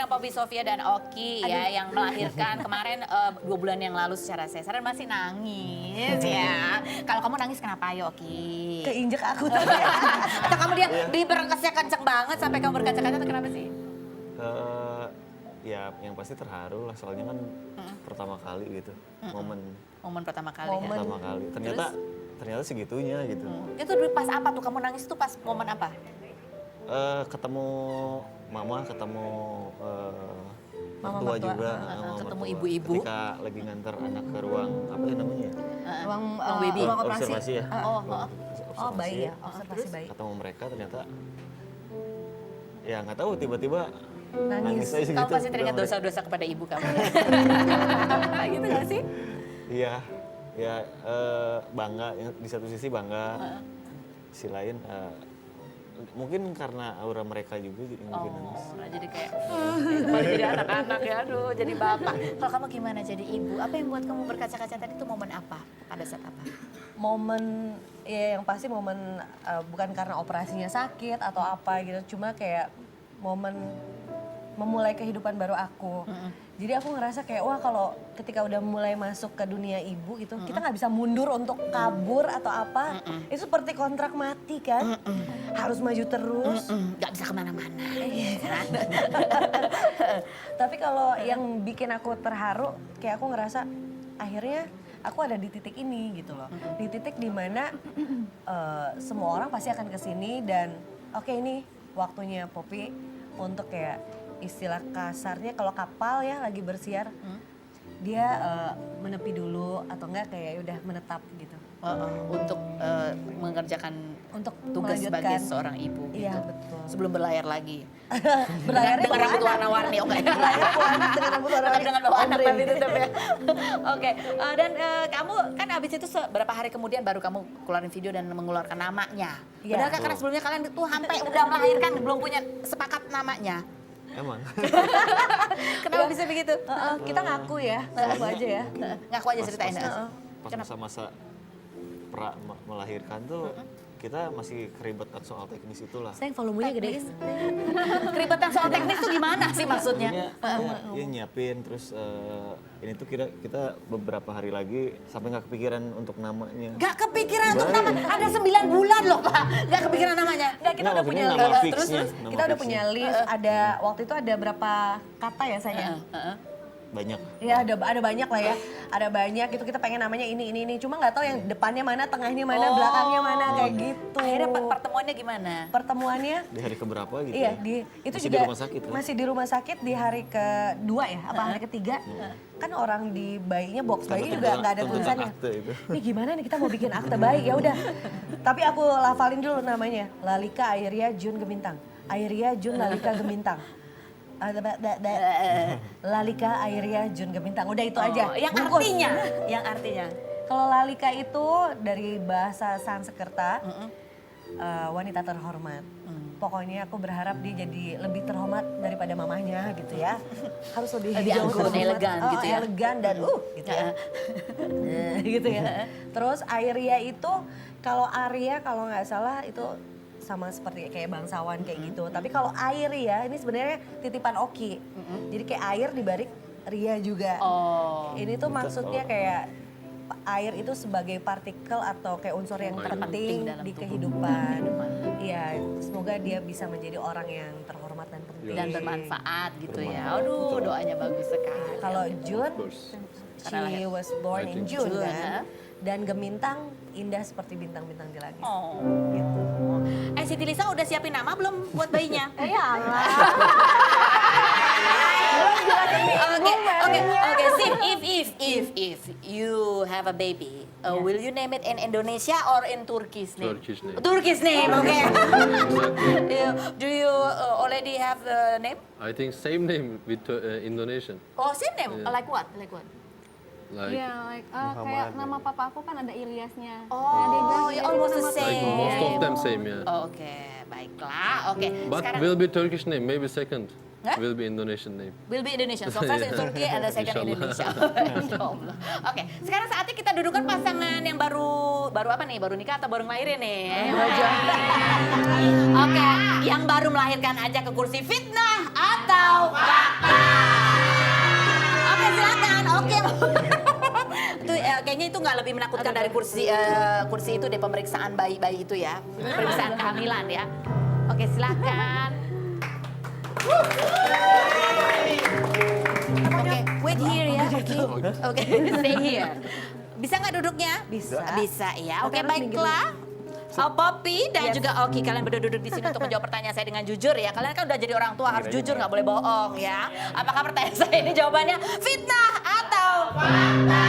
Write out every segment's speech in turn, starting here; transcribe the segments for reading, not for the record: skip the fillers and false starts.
sedang Poppy Sofia dan Oki ya yang melahirkan kemarin 2 bulan yang lalu secara sesar dan masih nangis ya. Kalau kamu nangis kenapa ya Oki? Keinjek aku tuh. Atau kamu dia di berangkasnya kenceng banget sampai kamu berkaca-kaca atau kenapa sih? Ya yang pasti terharu lah soalnya kan pertama kali gitu. Momen pertama kali ya. Pertama kali. Ternyata segitunya gitu. Itu pas apa tuh kamu nangis tuh pas momen apa? Ketemu mama, ketemu Mama mertua mertua, juga, ketemu mertua. ibu-ibu. Ketika lagi nganter anak ke ruang apa ya namanya? Ruang baby. ruang operasi. Observasi ya. Oh bayi ya, observasi bayi. Ketemu mereka ternyata ya nggak tahu tiba-tiba Nangis. aja Kamu gitu. pasti teringat dosa-dosa kepada ibu kamu. Gitu gak sih? Iya, ya bangga. Di satu sisi bangga, sisi lain mungkin karena aura mereka juga jadi mungkin nangis. Jadi kayak kembali jadi anak-anak ya, aduh jadi bapak. Kalau kamu gimana jadi ibu? Apa yang buat kamu berkaca-kaca tadi itu momen apa? Pada saat apa? Momen ya yang pasti momen bukan karena operasinya sakit atau apa gitu, cuma kayak momen memulai kehidupan baru aku. Jadi aku ngerasa kayak wah kalau ketika udah mulai masuk ke dunia ibu gitu, kita nggak bisa mundur untuk kabur atau apa. Itu seperti kontrak mati kan, harus maju terus. Gak bisa kemana-mana. Tapi kalau yang bikin aku terharu, kayak aku ngerasa akhirnya aku ada di titik ini gitu loh. Di titik dimana semua orang pasti akan kesini dan oke ini waktunya Poppy untuk kayak istilah kasarnya kalau kapal ya lagi bersiar, dia menepi dulu atau enggak kayak udah menetap gitu. Untuk mengerjakan Untuk tugas sebagai melanjutkan. seorang ibu Iya, gitu. betul. Sebelum berlayar lagi. Berlayarnya dengan bawa rambut anak. warna-warni, oke. Berlayar bawa anak dengan rambut warna Tetap dengan bawa anak ombre. tapi tetap ya. Oke, dan kamu kan abis itu beberapa hari kemudian baru kamu keluarin video dan mengeluarkan namanya. Iya. Benarkah karena sebelumnya kalian itu sampai udah melahirkan belum punya sepakat namanya? Emang. Kenapa bisa begitu? Kita ngaku ya, ngaku aja ya. Ngaku aja ceritain. Pas masa-masa melahirkan tuh kita masih keribetan soal teknis itulah. Sayang volumenya gede. Keribetan soal teknis tuh gimana sih maksudnya? Ya nyiapin terus ini tuh kita beberapa hari lagi sampai nggak kepikiran untuk namanya. Gak kepikiran untuk nama, ada 9 bulan loh Pak, gak kepikiran namanya. Enggak, kita Nggak, udah punya maksudnya nama list. fixnya, Terus nama kita udah fixnya. punya list, ada waktu itu ada berapa kata ya sayang? Banyak. Ya ada banyak lah ya, ada banyak itu kita pengen namanya ini. Cuma nggak tahu yang depannya mana, tengahnya mana, belakangnya mana kayak gitu. Akhirnya pertemuannya gimana? Pertemuannya Di hari keberapa gitu iya ya? itu Masih juga di rumah sakit kan? masih di rumah sakit di hari kedua ya, apa hari ketiga? Kan orang di bayinya box bayi juga nggak ada Tuntutan tulisannya. akte itu. Nih gimana nih kita mau bikin akte bayi ya udah. Tapi aku lafalin dulu namanya, Lalika Airia Jun Gemintang. Airia Jun Lalika Gemintang. Lalika Airia Jun Gemintang. Udah itu aja. Yang Bungkus. artinya. Kalau Lalika itu dari bahasa Sanskerta wanita terhormat. Pokoknya aku berharap dia jadi lebih terhormat daripada mamahnya gitu ya. Harus lebih Lebih jauh anggun, terhormat. elegan gitu ya. Elegan dan gitu ya. Gitu ya. Terus Airia itu kalau Arya kalau nggak salah itu sama seperti kayak bangsawan kayak gitu. Tapi kalau Airia ini sebenarnya titipan Oki. Jadi kayak air dibalik Ria juga. Oh. Ini tuh maksudnya kayak air itu sebagai partikel atau kayak unsur yang penting dalam di tubuh. kehidupan. Iya, semoga dia bisa menjadi orang yang terhormat dan penting. Dan bermanfaat gitu ya. Aduh, doanya bagus sekali. Kalau Jun, Karena she was born in June June, kan. Dan Gemintang indah seperti bintang-bintang di langit. Oh. Gitu. Siti Lisa udah siapin nama belum buat bayinya? Ya Allah. Okay. Sim, if you have a baby, will you name it in Indonesia or in Turkish name? Turkish name. Turkish name, okay. Do you already have the name? I think same name with Indonesian. Oh, same name. Yeah. Like what? Like what? Like Iya, kayak nama papa aku kan ada Ilyasnya. Oh, Jadi almost the nama same. like most of them same, yeah. Oke, baiklah. Oke. But Sekarang will be Turkish name, maybe second. Huh? Will be Indonesian name. will be Indonesian. So first in Turkey and the second in Indonesia. Insyaallah. Oke, sekarang saatnya kita dudukan pasangan yang baru apa nih? Baru nikah atau baru ngelahirin nih? Oke, yang baru melahirkan aja ke kursi fitnah atau atau fakta? Oke, silakan. Oke. Itu kayaknya itu nggak lebih menakutkan dari kursi itu deh, pemeriksaan bayi itu ya. Pemeriksaan kehamilan ya. Oke, silakan. Oke, wait here ya. Oke, stay here. Bisa nggak duduknya? Bisa. Bisa ya. Oke, Tapi harus baiklah. Poppy dan Yes. juga Oki, kalian berdua duduk di sini untuk menjawab pertanyaan saya dengan jujur ya. Kalian kan udah jadi orang tua, harus jujur, nggak boleh bohong ya. Apakah pertanyaan saya ini jawabannya fitnah atau fakta?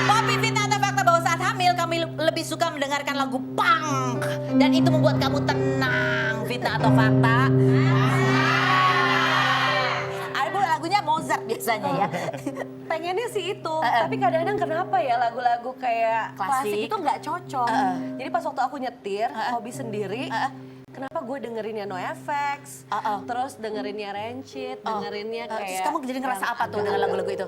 Poppy, fitnah atau fakta bahwa saat hamil kamu lebih suka mendengarkan lagu punk dan itu membuat kamu tenang? Fitnah atau fakta? Lagunya Mozart biasanya ya. Pengennya sih itu, tapi kadang-kadang kenapa ya lagu-lagu kayak klasik itu nggak cocok. Jadi pas waktu aku nyetir, hobi sendiri, kenapa gue dengerinnya NoFX, terus dengerinnya Rancid, dengerinnya Terus kayak... kamu jadi ngerasa apa tuh dengan lagu-lagu itu?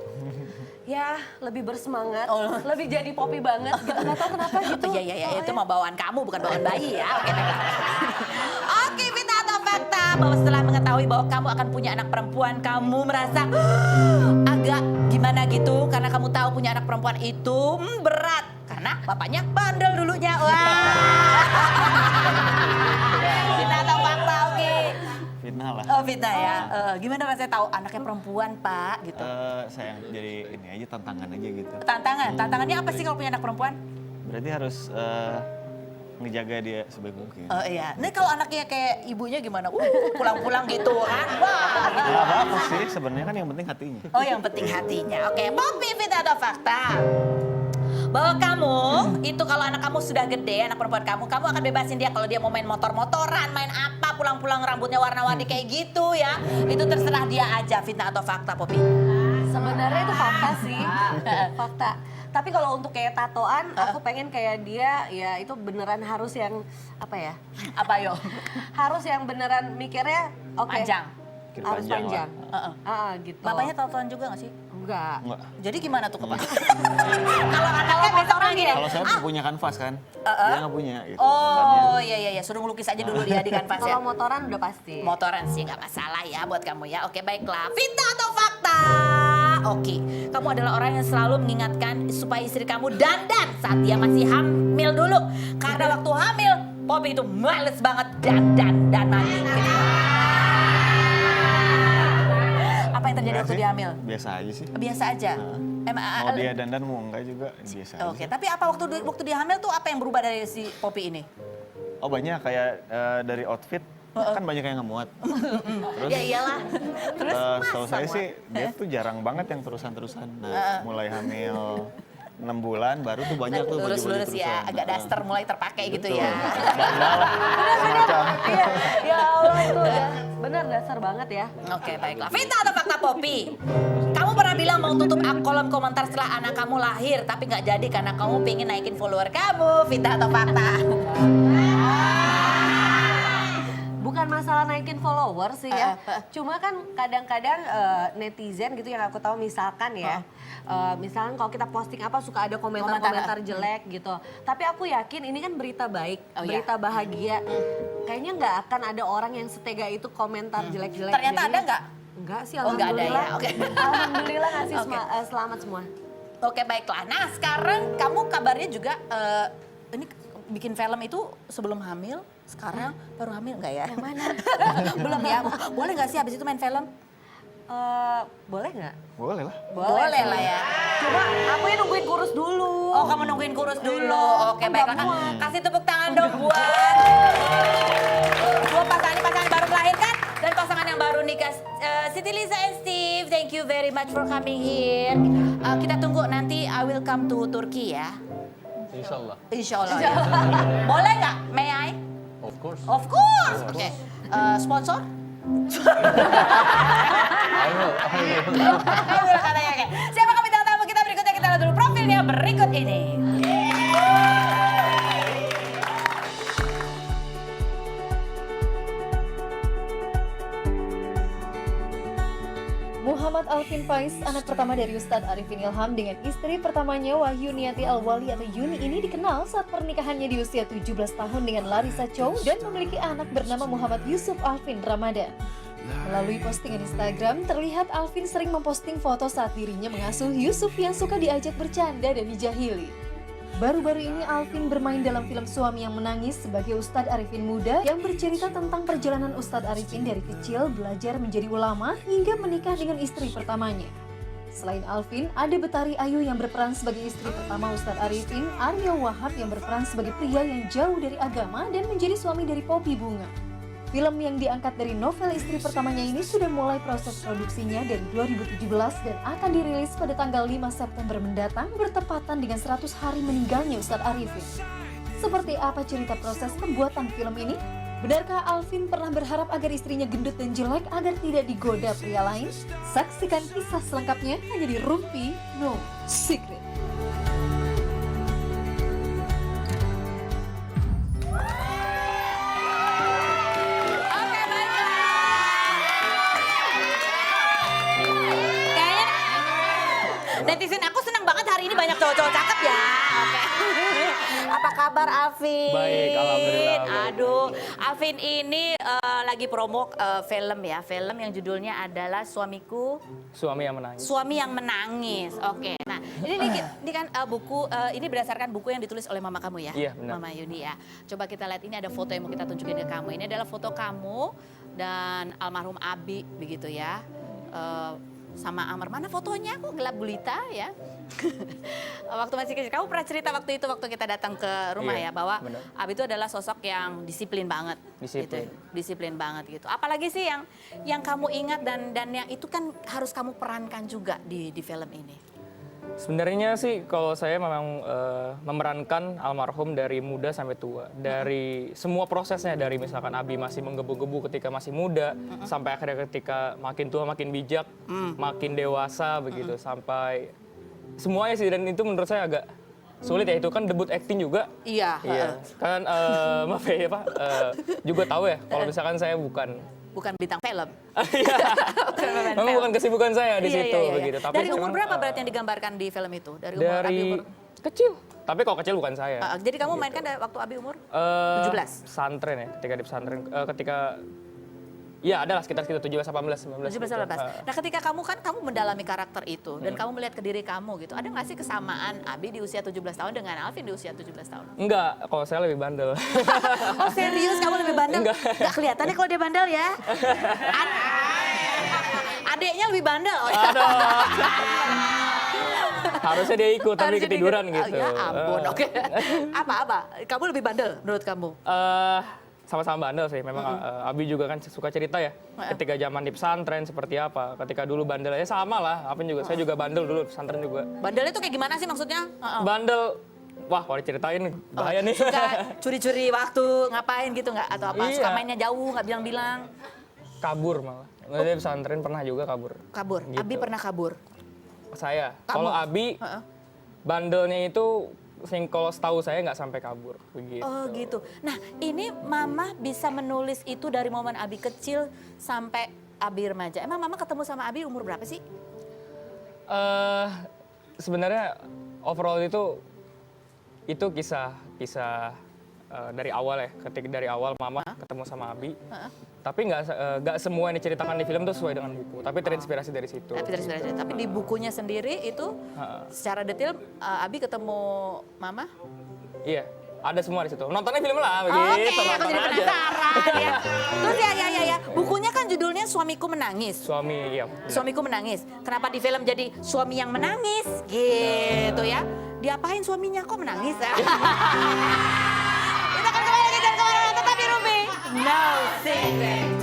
Ya, lebih bersemangat, lebih jadi Poppy banget gitu, nggak tahu kenapa gitu. Iya, itu mah bawaan kamu, bukan bawaan bayi ya. Oke, baiklah. Oke, fitnah atau fakta bahwa setelah mengetahui bahwa kamu akan punya anak perempuan, kamu merasa agak gimana gitu karena kamu tahu punya anak perempuan itu berat karena bapaknya bandel dulunya. Wah. Fitnah atau fakta? Oke. Fitnah lah. Oh, fitnah ya. Gimana rasanya tahu anaknya perempuan, Pak, gitu? Sayang jadi ini aja tantangan aja gitu. Tantangannya apa sih kalau punya anak perempuan? Berarti harus ngejaga dia sebaik mungkin. Oh iya, ini kalau anaknya kayak ibunya gimana? Pulang-pulang gitu kan? Wah. Nggak apa-apa sih, sebenarnya kan yang penting hatinya. Oh, yang penting hatinya. Oke, Poppy, fitnah atau fakta? Bahwa kamu, itu kalau anak kamu sudah gede, anak perempuan kamu akan bebasin dia kalau dia mau main motor-motoran, main apa, pulang-pulang rambutnya warna-warni kayak gitu ya. Itu terserah dia aja, fitnah atau fakta, Poppy? Sebenarnya itu fakta sih, fakta. Tapi kalau untuk kayak tatoan, aku pengen kayak dia, ya itu beneran harus yang apa ya? Apa yo? Harus yang beneran mikirnya oke. Panjang. Pikir Harus panjang panjang. Gitu. Bapaknya tatoan juga gak sih? Enggak. Enggak. Jadi gimana tuh Pak? Kalau anaknya besok lagi deh. Kalau saya punya kanvas kan, dia nggak punya gitu. Oh iya, suruh ngelukis aja dulu dia di kanvas ya. Kalau motoran udah pasti. Motoran sih nggak masalah ya buat kamu ya. Oke, baiklah. Fitnah atau fakta? Oke, kamu adalah orang yang selalu mengingatkan supaya istri kamu dandan saat dia masih hamil dulu. Karena waktu hamil, Poppy itu males banget dandan dan mandi. Apa yang terjadi waktu dia hamil? Biasa aja sih. Biasa aja. Mau dia dandan mau enggak juga biasa aja. Oke, tapi apa waktu dia hamil tuh apa yang berubah dari si Poppy ini? Oh banyak kayak dari outfit kan banyak yang nggak muat. Terus Ya iyalah. Terus setahu saya sih dia tuh jarang banget yang terusan-terusan. Nah, mulai hamil 6 bulan baru tuh banyak tuh baju-baju lurus-lurus ya, terusan. agak daster mulai terpakai gitu Betul. ya. Enggak lah. Semacam. Iya, ya Allah itu ya. Benar dasar banget ya. Oke, baiklah. Fitnah atau fakta, Poppy? Kamu pernah bilang mau tutup kolom komentar setelah anak kamu lahir, tapi nggak jadi karena kamu pengen naikin follower kamu. Fitnah atau fakta? Bukan masalah naikin follower sih ya. Cuma kan kadang-kadang netizen gitu yang aku tahu misalkan ya. Misalkan kalau kita posting apa suka ada komentar-komentar jelek gitu. Tapi aku yakin ini kan berita baik, berita bahagia. Kayaknya nggak akan ada orang yang setega itu komentar jelek-jelek. Ternyata ada nggak? Enggak sih, Oh, nggak ada ya, alhamdulillah. oke. Alhamdulillah ngasih Oke. selamat semua. Oke, baiklah. Nah, sekarang kamu kabarnya juga ini bikin film itu sebelum hamil, sekarang baru hamil nggak ya? Yang mana? Belum ya? Boleh nggak sih habis itu main film? Boleh nggak? Boleh lah. Boleh lah ya. Cuma aku yang nungguin kurus dulu. Oh, kamu nungguin kurus dulu. Iya, Oke, kan baiklah. nggak muat. Kasih tepuk tangan dong buat dua pasangan baru melahirkan dan pasangan yang baru nikah. Siti Lisa and Steve, thank you very much for coming here. Kita tunggu nanti I will come to Turkey ya. Inshallah. Insya Allah. Ya. Boleh nggak? May I? Of course. Of course. Oke. Sponsor? I will. Ayo, katanya, oke. Siapa bintang tamu kita berikutnya? Kita lihat dulu profilnya berikut ini. Muhammad Alvin Faiz, anak pertama dari Ustadz Arifin Ilham dengan istri pertamanya Wahyu Niati Alwali atau Yuni ini dikenal saat pernikahannya di usia 17 tahun dengan Larissa Chow dan memiliki anak bernama Muhammad Yusuf Alvin Ramadan. Melalui postingan Instagram, terlihat Alvin sering memposting foto saat dirinya mengasuh Yusuf yang suka diajak bercanda dan dijahili. Baru-baru ini Alvin bermain dalam film Suami Yang Menangis sebagai Ustadz Arifin muda yang bercerita tentang perjalanan Ustadz Arifin dari kecil belajar menjadi ulama hingga menikah dengan istri pertamanya. Selain Alvin, ada Betari Ayu yang berperan sebagai istri pertama Ustadz Arifin, Aryo Wahab yang berperan sebagai pria yang jauh dari agama dan menjadi suami dari Poppy Bunga. Film yang diangkat dari novel istri pertamanya ini sudah mulai proses produksinya dari 2017 dan akan dirilis pada tanggal 5 September mendatang bertepatan dengan 100 hari meninggalnya Ustadz Arifin. Seperti apa cerita proses pembuatan film ini? Benarkah Alvin pernah berharap agar istrinya gendut dan jelek agar tidak digoda pria lain? Saksikan kisah selengkapnya hanya di Rumpi No Secret. Oke, baiklah. Kayaknya netizen aku senang banget hari ini banyak cowok-cowok cakep ya. Oke. Apa kabar Alvin? Baik, alhamdulillah, baik. Aduh, Alvin ini lagi promo film ya. Film yang judulnya adalah Suamiku, Suami Yang Menangis. Suami Yang Menangis. Oke. Nah, ini kan buku ini berdasarkan buku yang ditulis oleh mama kamu ya? Iya, benar. Mama Yuni ya. Coba kita lihat, ini ada foto yang mau kita tunjukin ke kamu. Ini adalah foto kamu dan almarhum Abi begitu ya. Sama Amar, mana fotonya? Kok gelap gulita ya? Waktu masih kecil, kamu pernah cerita waktu itu waktu kita datang ke rumah Iya, ya, bahwa benar. Abi itu adalah sosok yang disiplin banget. Disiplin. Gitu, disiplin banget gitu. Apalagi sih yang kamu ingat dan yang itu kan harus kamu perankan juga di film ini. Sebenarnya sih kalau saya memang memerankan almarhum dari muda sampai tua. Dari semua prosesnya, dari misalkan Abi masih menggebu-gebu ketika masih muda, sampai akhirnya ketika makin tua makin bijak, makin dewasa begitu, sampai semuanya sih. Dan itu menurut saya agak sulit ya, itu kan debut acting juga. Iya. Iya, kan maaf ya Pak, juga tahu ya kalau misalkan saya bukan Bintang film. Iya. Memang bukan kesibukan saya di situ begitu. Tapi Dari umur memang, berapa berat yang digambarkan di film itu? Dari umur Abi dari umur. kecil. Tapi kalau kecil bukan saya. Jadi kamu mainkan dari waktu Abi umur? 17? Pesantren ya, ketika di pesantren. Ketika, ya adalah sekitar 17-18. 17-18. Nah, ketika kamu mendalami karakter itu dan kamu melihat ke diri kamu gitu, ada nggak sih kesamaan Abi di usia 17 tahun dengan Alvin di usia 17 tahun? Enggak, kalau saya lebih bandel. Oh serius, kamu lebih bandel? Enggak. Nggak kelihatan deh kalau dia bandel ya. Adeknya lebih bandel. Oh, ya. Harusnya dia ikut, tapi Harusnya ketiduran dia- gitu. Ya ampun, oke. Apa? Kamu lebih bandel menurut kamu? Sama-sama bandel sih, memang Abi juga kan suka cerita ya, ketika zaman di pesantren seperti apa, ketika dulu bandelnya sama lah, saya juga bandel dulu di pesantren juga. Bandelnya tuh kayak gimana sih maksudnya? Bandel, wah kalau diceritain bahaya nih. Suka curi-curi waktu, ngapain gitu nggak? Atau apa? Iya. Suka mainnya jauh, nggak bilang-bilang? Kabur malah, di pesantren pernah juga kabur. Kabur, Gitu. Abi pernah kabur? Saya, Kamu? kalau Abi, bandelnya itu, kalau setahu saya nggak sampai kabur, begitu. Oh gitu. Nah ini Mama bisa menulis itu dari momen Abi kecil sampai Abi remaja. Emang Mama ketemu sama Abi umur berapa sih? Sebenarnya overall itu kisah dari awal ya, ketika dari awal Mama ketemu sama Abi. Tapi nggak semua yang diceritakan di film itu sesuai dengan buku, tapi terinspirasi dari situ. Tapi di bukunya sendiri itu secara detail Abi ketemu Mama? Iya, ada semua di situ. Nontonnya film lah, Oke, begitu. aku nonton jadi aja. penasaran ya. Terus ya. Bukunya kan judulnya Suamiku Menangis. Suami, iya. Suamiku menangis. Kenapa di film jadi suami yang menangis? Gitu ya. Diapain suaminya kok menangis? Kita akan kembali lagi dan kemana-mana, tetap di Rumpi No Secret.